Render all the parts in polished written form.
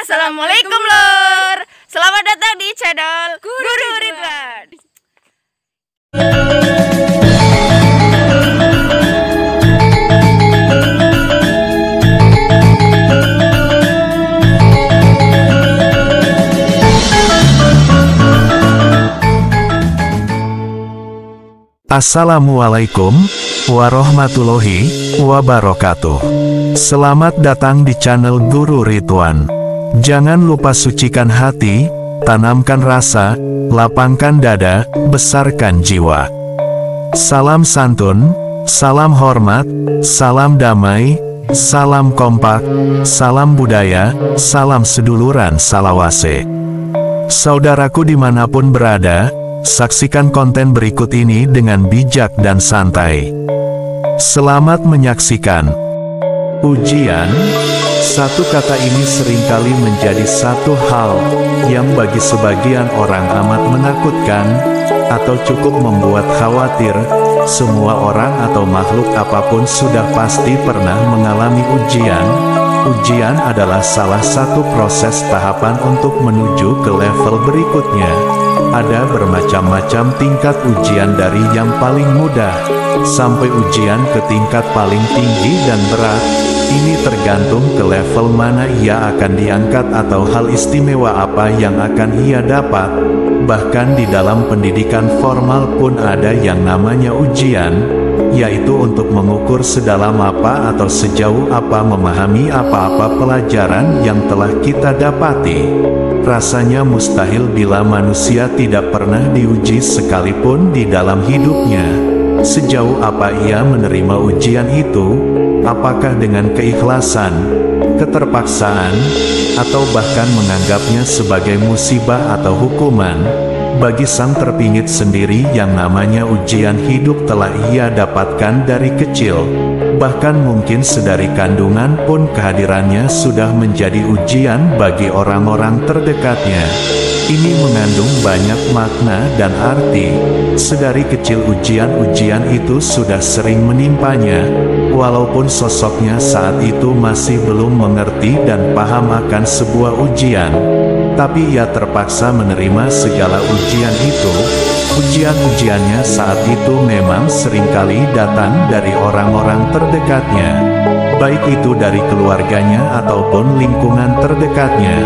Assalamualaikum lor. Selamat datang di channel Guru Ridwan. Assalamualaikum warahmatullahi wabarakatuh. Selamat datang di channel Guru Ridwan. Jangan lupa sucikan hati, tanamkan rasa, lapangkan dada, besarkan jiwa. Salam santun, salam hormat, salam damai, salam kompak, salam budaya, salam seduluran salawase. Saudaraku dimanapun berada, saksikan konten berikut ini dengan bijak dan santai. Selamat menyaksikan. Ujian. Satu kata ini seringkali menjadi satu hal yang bagi sebagian orang amat menakutkan, atau cukup membuat khawatir. Semua orang atau makhluk apapun sudah pasti pernah mengalami ujian. Ujian adalah salah satu proses tahapan untuk menuju ke level berikutnya. Ada bermacam-macam tingkat ujian dari yang paling mudah sampai ujian ke tingkat paling tinggi dan berat. Ini tergantung ke level mana ia akan diangkat atau hal istimewa apa yang akan ia dapat. Bahkan di dalam pendidikan formal pun ada yang namanya ujian, yaitu untuk mengukur sedalam apa atau sejauh apa memahami apa-apa pelajaran yang telah kita dapati. Rasanya mustahil bila manusia tidak pernah diuji sekalipun di dalam hidupnya. Sejauh apa ia menerima ujian itu? Apakah dengan keikhlasan, keterpaksaan, atau bahkan menganggapnya sebagai musibah atau hukuman? Bagi sang terpingit sendiri yang namanya ujian hidup telah ia dapatkan dari kecil. Bahkan mungkin sedari kandungan pun kehadirannya sudah menjadi ujian bagi orang-orang terdekatnya. Ini mengandung banyak makna dan arti. Sedari kecil ujian-ujian itu sudah sering menimpanya, walaupun sosoknya saat itu masih belum mengerti dan paham akan sebuah ujian. Tapi ia terpaksa menerima segala ujian itu. Ujian-ujiannya saat itu memang seringkali datang dari orang-orang terdekatnya, baik itu dari keluarganya ataupun lingkungan terdekatnya,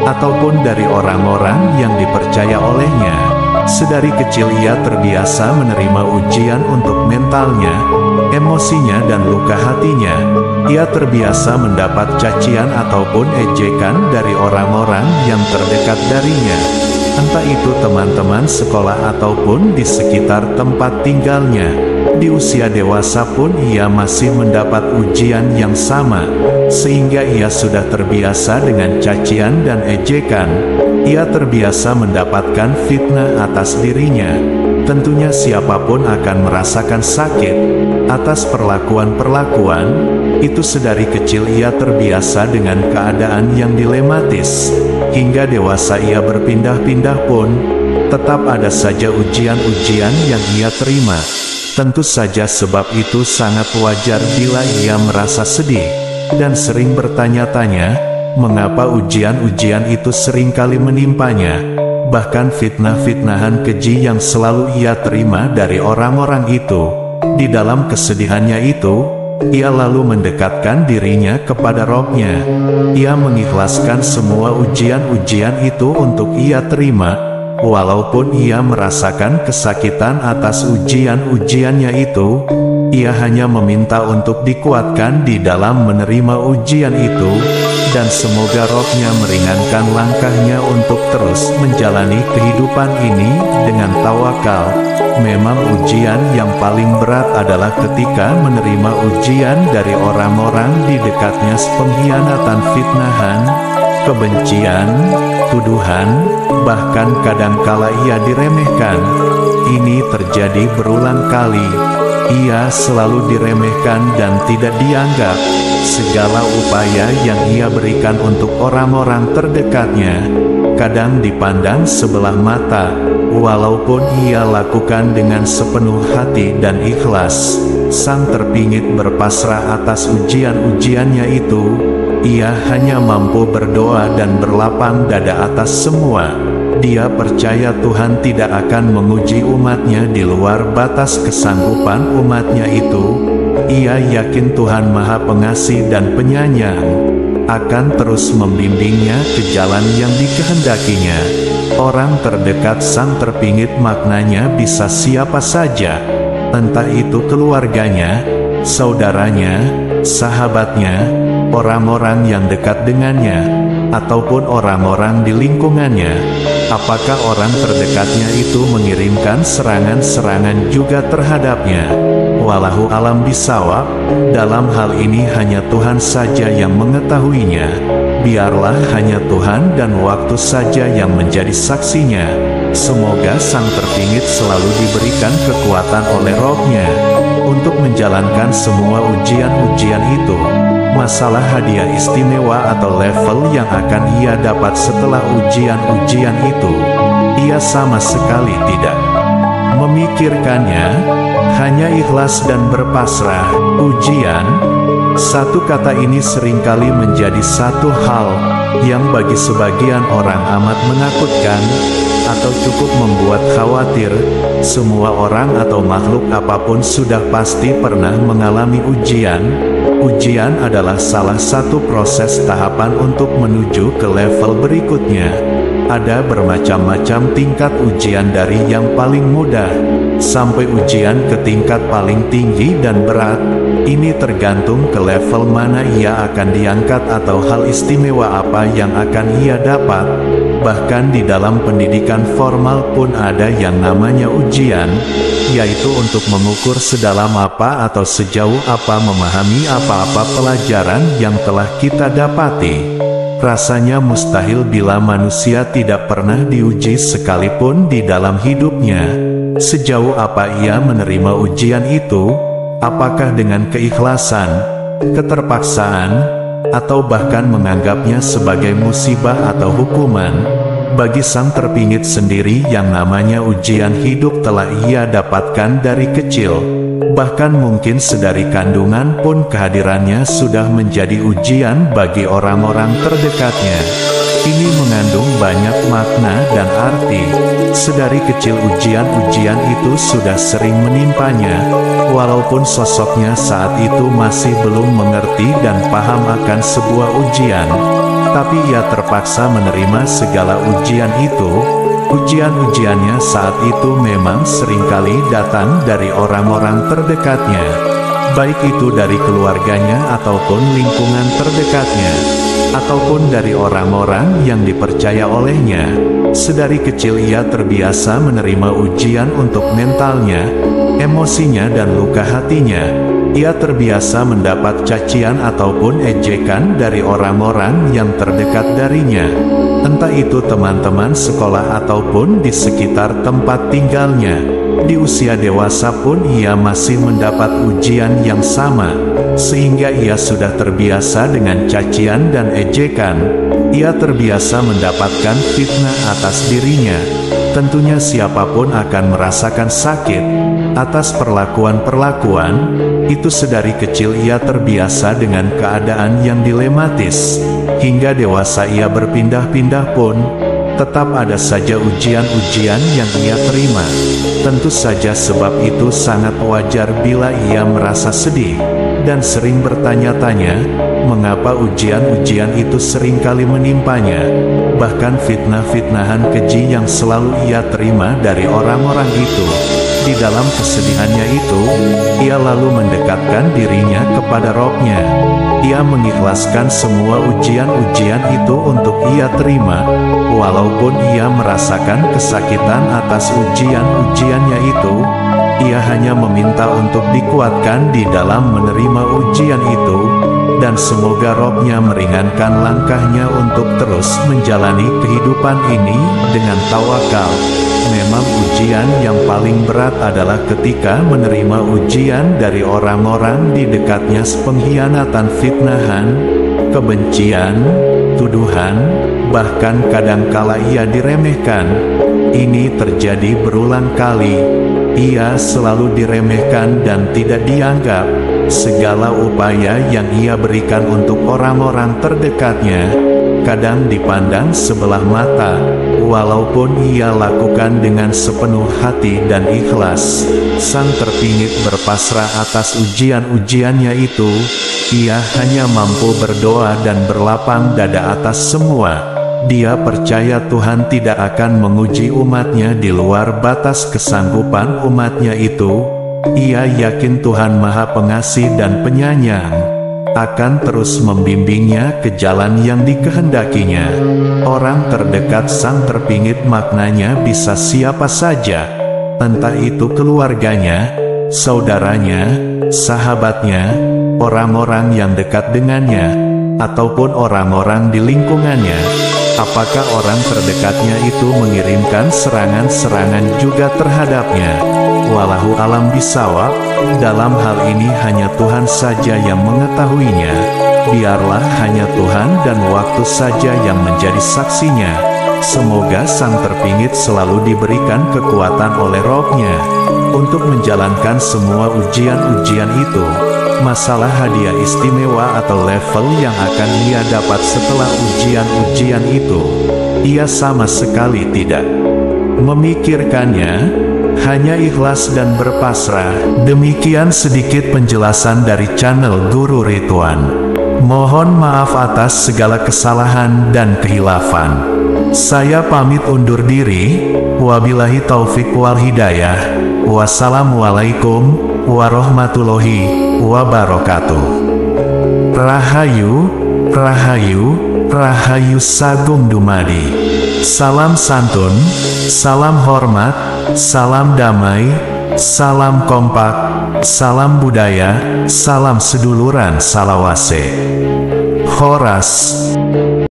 ataupun dari orang-orang yang dipercaya olehnya. Sedari kecil ia terbiasa menerima ujian untuk mentalnya, emosinya dan luka hatinya. Ia terbiasa mendapat cacian ataupun ejekan dari orang-orang yang terdekat darinya, entah itu teman-teman sekolah ataupun di sekitar tempat tinggalnya. Di usia dewasa pun ia masih mendapat ujian yang sama, sehingga ia sudah terbiasa dengan cacian dan ejekan. Ia terbiasa mendapatkan fitnah atas dirinya. Tentunya siapapun akan merasakan sakit atas perlakuan-perlakuan itu. Sedari kecil ia terbiasa dengan keadaan yang dilematis. Hingga dewasa ia berpindah-pindah pun, tetap ada saja ujian-ujian yang ia terima. Tentu saja sebab itu sangat wajar bila ia merasa sedih, dan sering bertanya-tanya, mengapa ujian-ujian itu seringkali menimpanya. Bahkan fitnah-fitnahan keji yang selalu ia terima dari orang-orang itu. Di dalam kesedihannya itu, ia lalu mendekatkan dirinya kepada Robnya. Ia mengikhlaskan semua ujian-ujian itu untuk ia terima, walaupun ia merasakan kesakitan atas ujian-ujiannya itu. Ia hanya meminta untuk dikuatkan di dalam menerima ujian itu, dan semoga Robnya meringankan langkahnya untuk terus menjalani kehidupan ini dengan tawakal. Memang ujian yang paling berat adalah ketika menerima ujian dari orang-orang di dekatnya. Pengkhianatan, fitnahan, kebencian, tuduhan, bahkan kadangkala ia diremehkan. Ini terjadi berulang kali. Ia selalu diremehkan dan tidak dianggap. Segala upaya yang ia berikan untuk orang-orang terdekatnya kadang dipandang sebelah mata, walaupun ia lakukan dengan sepenuh hati dan ikhlas. Sang terpingit berpasrah atas ujian-ujiannya itu. Ia hanya mampu berdoa dan berlapang dada atas semua. Dia percaya Tuhan tidak akan menguji umatnya di luar batas kesanggupan umatnya itu. Ia yakin Tuhan Maha Pengasih dan Penyayang akan terus membimbingnya ke jalan yang dikehendakinya. Orang terdekat sang terpingit maknanya bisa siapa saja, entah itu keluarganya, saudaranya, sahabatnya, orang-orang yang dekat dengannya, ataupun orang-orang di lingkungannya. Apakah orang terdekatnya itu mengirimkan serangan-serangan juga terhadapnya? Wallahu alam bisawab, dalam hal ini hanya Tuhan saja yang mengetahuinya. Biarlah hanya Tuhan dan waktu saja yang menjadi saksinya. Semoga sang terpingit selalu diberikan kekuatan oleh Roh-Nya untuk menjalankan semua ujian-ujian itu. Masalah hadiah istimewa atau level yang akan ia dapat setelah ujian-ujian itu, ia sama sekali tidak memikirkannya, hanya ikhlas dan berpasrah. Ujian, satu kata ini seringkali menjadi satu hal yang bagi sebagian orang amat menakutkan atau cukup membuat khawatir. Semua orang atau makhluk apapun sudah pasti pernah mengalami ujian. Ujian adalah salah satu proses tahapan untuk menuju ke level berikutnya. Ada bermacam-macam tingkat ujian dari yang paling mudah sampai ujian ke tingkat paling tinggi dan berat. Ini tergantung ke level mana ia akan diangkat atau hal istimewa apa yang akan ia dapat. Bahkan di dalam pendidikan formal pun ada yang namanya ujian, yaitu untuk mengukur sedalam apa atau sejauh apa memahami apa-apa pelajaran yang telah kita dapati. Rasanya mustahil bila manusia tidak pernah diuji sekalipun di dalam hidupnya. Sejauh apa ia menerima ujian itu? Apakah dengan keikhlasan, keterpaksaan, atau bahkan menganggapnya sebagai musibah atau hukuman? Bagi sang terpingit sendiri, yang namanya ujian hidup telah ia dapatkan dari kecil. Bahkan mungkin sedari kandungan pun kehadirannya sudah menjadi ujian bagi orang-orang terdekatnya. Ini mengandung banyak makna dan arti. Sedari kecil ujian-ujian itu sudah sering menimpanya, walaupun sosoknya saat itu masih belum mengerti dan paham akan sebuah ujian. Tapi ia terpaksa menerima segala ujian itu. Ujian-ujiannya saat itu memang seringkali datang dari orang-orang terdekatnya, baik itu dari keluarganya ataupun lingkungan terdekatnya, ataupun dari orang-orang yang dipercaya olehnya. Sedari kecil ia terbiasa menerima ujian untuk mentalnya, emosinya dan luka hatinya. Ia terbiasa mendapat cacian ataupun ejekan dari orang-orang yang terdekat darinya, entah itu teman-teman sekolah ataupun di sekitar tempat tinggalnya. Di usia dewasa pun ia masih mendapat ujian yang sama, sehingga ia sudah terbiasa dengan cacian dan ejekan. Ia terbiasa mendapatkan fitnah atas dirinya. Tentunya siapapun akan merasakan sakit atas perlakuan-perlakuan itu. Sedari kecil ia terbiasa dengan keadaan yang dilematis. Hingga dewasa ia berpindah-pindah pun tetap ada saja ujian-ujian yang ia terima. Tentu saja sebab itu sangat wajar bila ia merasa sedih dan sering bertanya-tanya, mengapa ujian-ujian itu seringkali menimpanya. Bahkan fitnah-fitnahan keji yang selalu ia terima dari orang-orang itu. Di dalam kesedihannya itu, ia lalu mendekatkan dirinya kepada Roh-Nya. Ia mengikhlaskan semua ujian-ujian itu untuk ia terima, walaupun ia merasakan kesakitan atas ujian-ujiannya itu. Ia hanya meminta untuk dikuatkan di dalam menerima ujian itu, dan semoga Roh-Nya meringankan langkahnya untuk terus menjalani kehidupan ini dengan tawakal. Memang ujian yang paling berat adalah ketika menerima ujian dari orang-orang di dekatnya, pengkhianatan, fitnahan, kebencian, tuduhan, bahkan kadangkala ia diremehkan. Ini terjadi berulang kali. Ia selalu diremehkan dan tidak dianggap. Segala upaya yang ia berikan untuk orang-orang terdekatnya, kadang dipandang sebelah mata, walaupun ia lakukan dengan sepenuh hati dan ikhlas. Sang terpingit berpasrah atas ujian-ujiannya itu. Ia hanya mampu berdoa dan berlapang dada atas semua. Dia percaya Tuhan tidak akan menguji umatnya di luar batas kesanggupan umatnya itu. Ia yakin Tuhan Maha Pengasih dan Penyayang akan terus membimbingnya ke jalan yang dikehendakinya. Orang terdekat sang terpingit maknanya bisa siapa saja, entah itu keluarganya, saudaranya, sahabatnya, orang-orang yang dekat dengannya, ataupun orang-orang di lingkungannya. Apakah orang terdekatnya itu mengirimkan serangan-serangan juga terhadapnya? Wallahu alam bisawab. Dalam hal ini hanya Tuhan saja yang mengetahuinya. Biarlah hanya Tuhan dan waktu saja yang menjadi saksinya. Semoga sang terpingit selalu diberikan kekuatan oleh Roh-Nya untuk menjalankan semua ujian-ujian itu. Masalah hadiah istimewa atau level yang akan ia dapat setelah ujian-ujian itu, ia sama sekali tidak memikirkannya, hanya ikhlas dan berpasrah. Demikian sedikit penjelasan dari channel Guru Ridwan. Mohon maaf atas segala kesalahan dan kehilafan. Saya pamit undur diri. Wabillahi taufik wal hidayah. Wassalamualaikum warahmatullahi wabarakatuh. Rahayu, Rahayu, Rahayu Sagung Dumadi. Salam santun, salam hormat, salam damai, salam kompak, salam budaya, salam seduluran salawase. Horas.